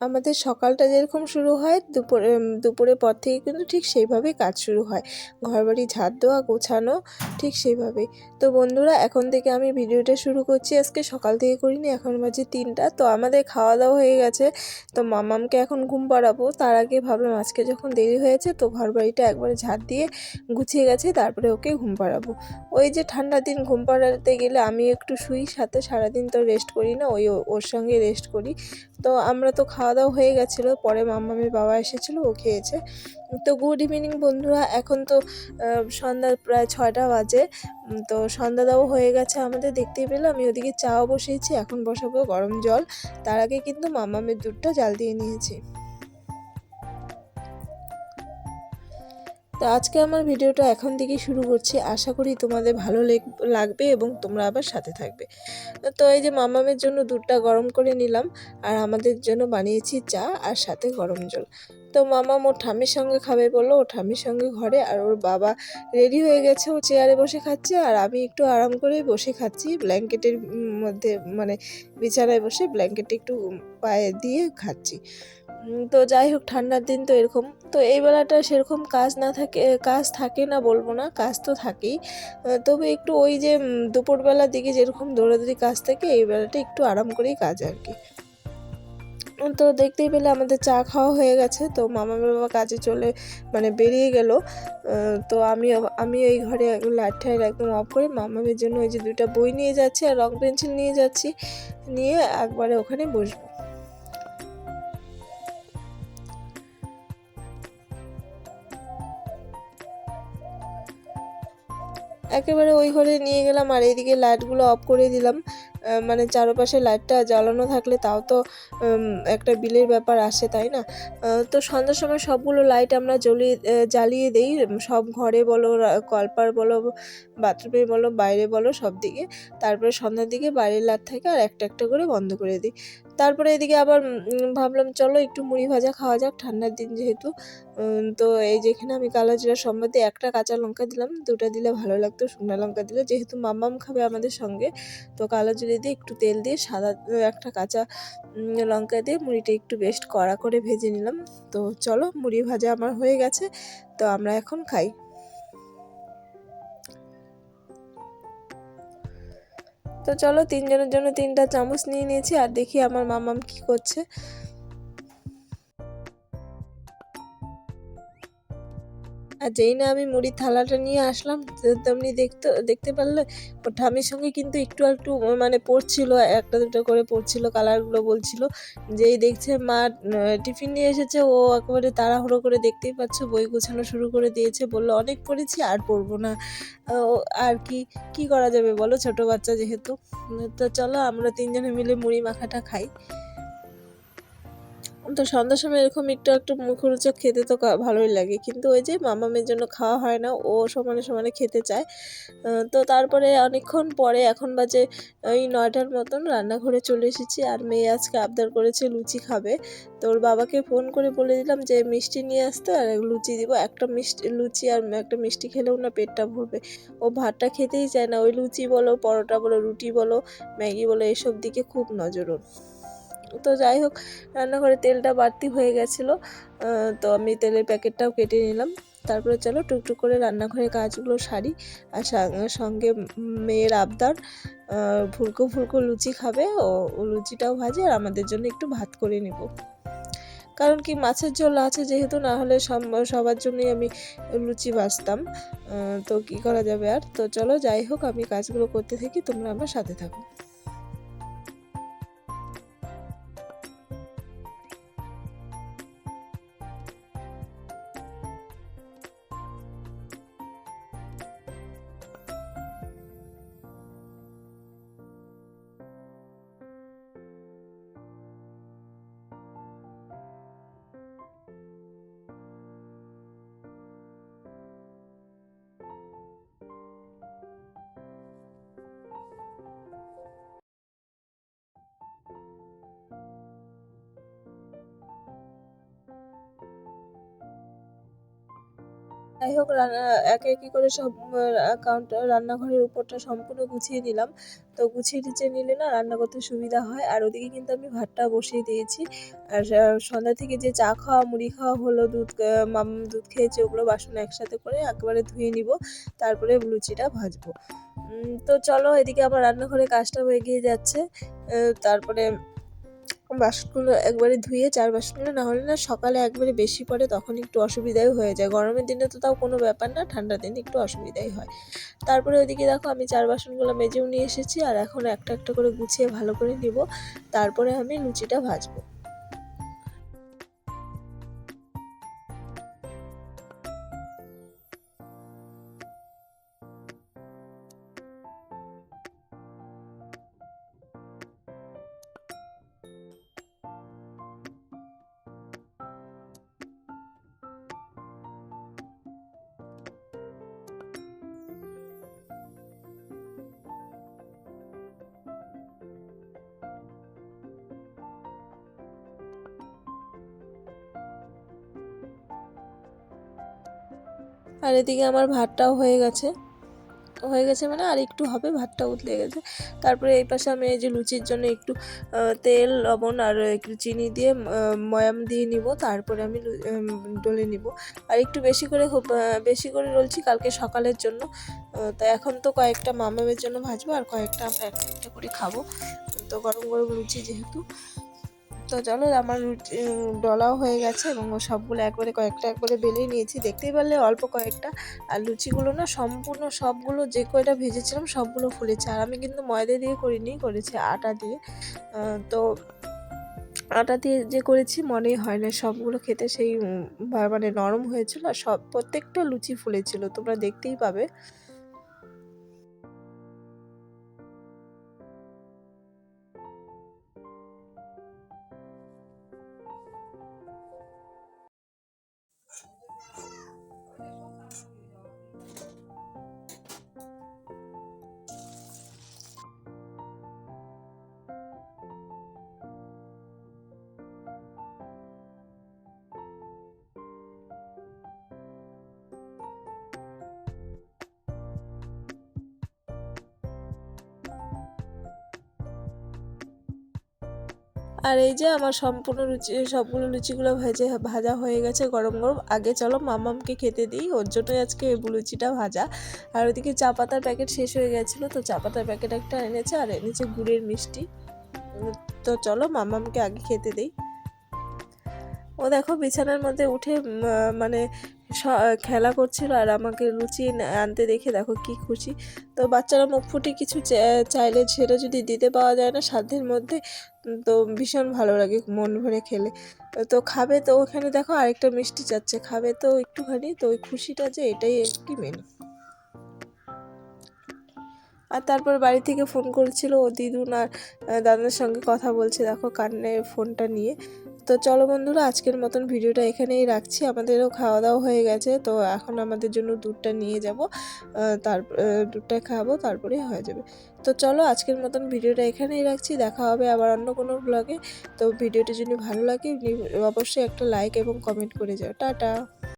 আমাদের সকালটা যেরকম শুরু হয় দুপুরের পর থেকে কিন্তু ঠিক সেইভাবেই কাজ শুরু হয়। ঘরবাড়ি ঝাড় দেওয়া, গোছানো ঠিক সেইভাবেই। তো বন্ধুরা, এখন থেকে আমি ভিডিওটা শুরু করছি। আজকে সকাল থেকে করিনি, এখন বাজে ৩টা। তো আমাদের খাওয়া দাওয়া হয়ে গেছে। তো মামামকে এখন ঘুম পাড়াবো। তার আগে ভাবলাম আজকে যখন দেরি হয়েছে তো ঘরবাড়িটা একবারে ঝাড় দিয়ে গুছিয়ে গেছে, তারপরে ওকে ঘুম পাড়াবো। ওই যে ঠান্ডার দিন ঘুম পাড়াতে গেলে আমি একটু শুই, সাথে সারাদিন তো রেস্ট করি না, ওর সঙ্গে রেস্ট করি। তো আমরা তো খাওয়া দাওয়া হয়ে গেছিলো, পরে মাম্মামের বাবা এসেছিলো, ও খেয়েছে। তো গুড ইভিনিং বন্ধুরা, এখন তো সন্ধ্যা প্রায় 6টা বাজে। তো সন্ধ্যা দাওয়া হয়ে গেছে আমাদের, দেখতেই পেলে আমি ওদিকে চাও বসিয়েছি, এখন বসাবো গরম জল। তার আগে কিন্তু মাম্মামের দুধটা জাল দিয়ে নিয়েছি। তো আজকে আমার ভিডিওটা এখন থেকে শুরু করছি, আশা করি তোমাদের ভালো লাগবে এবং তোমরা আবার সাথে থাকবে। তো এই যে মামামের জন্য দুধটা গরম করে নিলাম, আর আমাদের জন্য বানিয়েছি চা আর সাথে গরম জল। তো মামাম ওর ঠাম্মির সঙ্গে খাবে বললো, ও ঠাম্মির সঙ্গে ঘরে, আর ওর বাবা রেডি হয়ে গেছে, ও চেয়ারে বসে খাচ্ছে, আর আমি একটু আরাম করে বসে খাচ্ছি ব্ল্যাঙ্কেটের মধ্যে, মানে বিছানায় বসে ব্ল্যাঙ্কেটে একটু পায়ে দিয়ে খাচ্ছি। তো যাই হোক, ঠান্ডার দিন তো এরকম। তো এই বেলাটা সেরকম কাজ থাকে না বলবো না, কাজ তো থাকেই। তবে একটু ওই যে দুপুরবেলার দিকে যেরকম দৌড়াদৌড়ি কাজ থাকে, এই বেলাটা একটু আরাম করেই কাজ আর কি। তো দেখতেই পেলে আমাদের চা খাওয়া হয়ে গেছে। তো মামার বাবা কাজে বেরিয়ে গেল। তো আমি ওই ঘরে লাইট টাইট একদম অফ করে মামামের জন্য ওই যে 2টা বই নিয়ে যাচ্ছি আর রং পেন্সিল নিয়ে যাচ্ছি, নিয়ে একবারে ওখানে বসবো। একেবারে ওই ঘরে নিয়ে গেলাম, আর এইদিকে লাইটগুলো অফ করে দিলাম। মানে চারপাশে লাইটটা জ্বালানো থাকলে তাও তো একটা বিলের ব্যাপার আসে, তাই না? তো সন্ধ্যার সময় সবগুলো লাইট আমরা জ্বালিয়ে দিই, সব ঘরে বলো, কলপার বলো, বাথরুমে বলো, বাইরে বলো, সব দিকে। তারপরে সন্ধ্যার দিকে বাইরের লাইট থাকে আর একটা একটা করে বন্ধ করে দিই। তারপরে এদিকে আবার ভাবলাম চলো একটু মুড়ি ভাজা খাওয়া যাক, ঠান্ডার দিন যেহেতু। তো এই যেখানে আমি কালো জিরা সম্বাদে একটা কাঁচা লঙ্কা দিলাম, 2টা দিলে ভালো লাগতো, শুকনো লঙ্কা দিলে, যেহেতু মাম্মাম খাবে আমাদের সঙ্গে। তো কালো জিরে দিয়ে একটু তেল দিয়ে সাদা একটা কাঁচা লঙ্কা দিয়ে মুড়িটা একটু বেশ কড়া করে ভেজে নিলাম। তো চলো, মুড়ি ভাজা আমার হয়ে গেছে, তো আমরা এখন খাই। তো চলো, 3জনের জন্য 3টা চামচ নিয়ে নিয়েছি, আর দেখি আমার মাম্মাম কি করছে। আর যেই না আমি মুড়ির থালাটা নিয়ে আসলাম, তেমনি দেখতে পারলে ওর ঠাম্মির সঙ্গে কিন্তু একটু একটু মানে পড়ছিল, একটা দুটো করে পড়ছিল, কালারগুলো বলছিল। যেই দেখছে মা টিফিন নিয়ে এসেছে, ও একেবারে তাড়াহুড়ো করে, দেখতেই পাচ্ছ, বই গোছানো শুরু করে দিয়েছে। বললো অনেক পড়েছি, আর পড়বো না। আর কি করা যাবে বলো, ছোট বাচ্চা যেহেতু। তো চলো, আমরা 3জনে মিলে মুড়ি মাখাটা খাই। তো সন্ধ্যার সময় এরকম একটু একটু মুখরোচক খেতে তো ভালোই লাগে, কিন্তু ওই যে মামামের জন্য খাওয়া হয় না, ও সমানে সমানে খেতে চায়। তো তারপরে অনেকক্ষণ পরে, এখন বাজে ওই 9টার মতন, রান্নাঘরে চলে এসেছি। আর মেয়ে আজকে আবদার করেছে লুচি খাবে। তো ওর বাবাকে ফোন করে বলে দিলাম যে মিষ্টি নিয়ে আসতে, আর লুচি দিব। একটা লুচি আর একটা মিষ্টি খেলেও না পেটটা ভরবে, ও ভাতটা খেতেই চায় না। ওই লুচি বলো, পরোটা বলো, রুটি বলো, ম্যাগি বলো, এসব দিকে খুব নজর ওর। তো যাই হোক, রান্নাঘরে তেলটা বাড়তি হয়ে গেছিলো। তো আমি তেলের প্যাকেটটাও কেটে নিলাম। তারপরে চলো টুকটুক করে রান্নাঘরের কাজগুলো সারি। আর সঙ্গে মেয়ের আবদার, ফুলকো ফুলকো লুচি খাবে, ও লুচিটাও ভাজি, আর আমাদের জন্য একটু ভাত করে নিব। কারণ কি, মাছের ঝোল আছে যেহেতু, না হলে সবার জন্যই আমি লুচি ভাজতাম। তো কি করা যাবে আর। তো চলো, যাই হোক, আমি কাজগুলো করতে থাকি, তোমরা আমার সাথে থাকো। যাই হোক একে একে করে সব রান্নাঘরের উপরটা সম্পূর্ণ গুছিয়ে নিলাম। তো গুছিয়ে টুছিয়ে নিলে না রান্না করতে সুবিধা হয়। আর ওদিকে কিন্তু আমি ভাতটা বসিয়ে দিয়েছি। আর সন্ধ্যা থেকে যে চা খাওয়া, মুড়ি খাওয়া হলো, মাম্মাম দুধ খেয়েছে, ওগুলো বাসন একসাথে করে একেবারে ধুয়ে নিব। তারপরে লুচিটা ভাজবো। তো চলো, এদিকে আমার রান্নাঘরে কাজটাও এগিয়ে যাচ্ছে। তারপরে বাসনগুলো একবারে ধুয়ে, ৪ বাসনগুলো না হলে না সকালে একবারে বেশি পড়ে, তখন একটু অসুবিধাই হয়ে যায়। গরমের দিনে তো তাও কোনো ব্যাপার না, ঠান্ডার দিনে একটু অসুবিধাই হয়। তারপরে ওইদিকে দেখো আমি ৪ বাসনগুলো মেজেও নিয়ে এসেছি, আর এখন একটা একটা করে গুছিয়ে ভালো করে নিব। তারপরে আমি লুচিটা ভাজবো। আর এদিকে আমার ভাতটাও হয়ে গেছে মানে আর একটু হবে, ভাতটা উতলে গেছে। তারপরে এই পাশে আমি এই যে লুচির জন্য একটু তেল, লবণ আর একটু চিনি দিয়ে ময়াম দিয়ে নিব। তারপরে আমি ডলে নিব। আর একটু বেশি করে ডলছি কালকে সকালের জন্য। তো এখন তো কয়েকটা মামামের জন্য ভাজবো, আর কয়েকটা আমরা একটা একটা করে খাবো। তো গরম গরম লুচি যেহেতু। তো চলো, আমার ডলাও হয়ে গেছে এবং সবগুলো কয়েকটা একবারে বেলেই নিয়েছি, দেখতেই পারলে অল্প কয়েকটা। আর লুচিগুলো না সম্পূর্ণ সবগুলো যে কয়টা ভেজেছিলাম সবগুলো ফুলেছে। আর আমি কিন্তু ময়দা দিয়ে করিনি, করেছি আটা দিয়ে। তো আটা দিয়ে যে করেছি মনেই হয় না, সবগুলো খেতে সেই মানে নরম হয়েছিল, আর প্রত্যেকটা লুচি ফুলেছিল, তোমরা দেখতেই পাবে। আর এই যে আমার সম্পূর্ণ সবগুলো লুচিগুলো ভাজা হয়ে গেছে গরম গরম। আগে চলো মামামকে খেতে দিই, ওর জন্যই আজকে এই লুচিটা ভাজা। আর ওদিকে চা পাতার প্যাকেট শেষ হয়ে গেছিলো, তো চা পাতার প্যাকেট একটা এনেছে, আর এনেছে গুড়ের মিষ্টি। তো চলো মামামকে আগে খেতে দিই। ও দেখো বিছানার মধ্যে উঠে মানে খেলা করছিল, আর আমাকে লুচি আনতে দেখে দেখো কি খুশি। তো বাচ্চারা মুখ ফুটে কিছু চাইলে সেটা যদি দিতে পাওয়া যায় না সাধ্যের মধ্যে, তো ভীষণ ভালো লাগে মন ভরে খেলে। তো খাবে, তো ওখানে দেখো আরেকটা মিষ্টি চাচ্ছে, খাবে তো একটুখানি, তো ওই খুশিটা যে এটাই কি মেন। আর তারপর বাড়ি থেকে ফোন করেছিল ও দিদুন, আর দাদার সঙ্গে কথা বলছে দেখো কানে ফোনটা নিয়ে। তো চলো বন্ধুরা, আজকের মতন ভিডিওটা এখানেই রাখছি। আমাদেরও খাওয়া দাওয়া হয়ে গেছে, তো এখন আমাদের জন্য দুধটা নিয়ে যাব, তারপর দুধটা খাবো, তারপরে হয়ে যাবে। তো চলো, আজকের মতন ভিডিওটা এখানেই রাখছি, দেখা হবে আবার অন্য কোনো ব্লগে। তো ভিডিওটি যদি ভালো লাগে অবশ্যই একটা লাইক এবং কমেন্ট করে যাও। টাটা।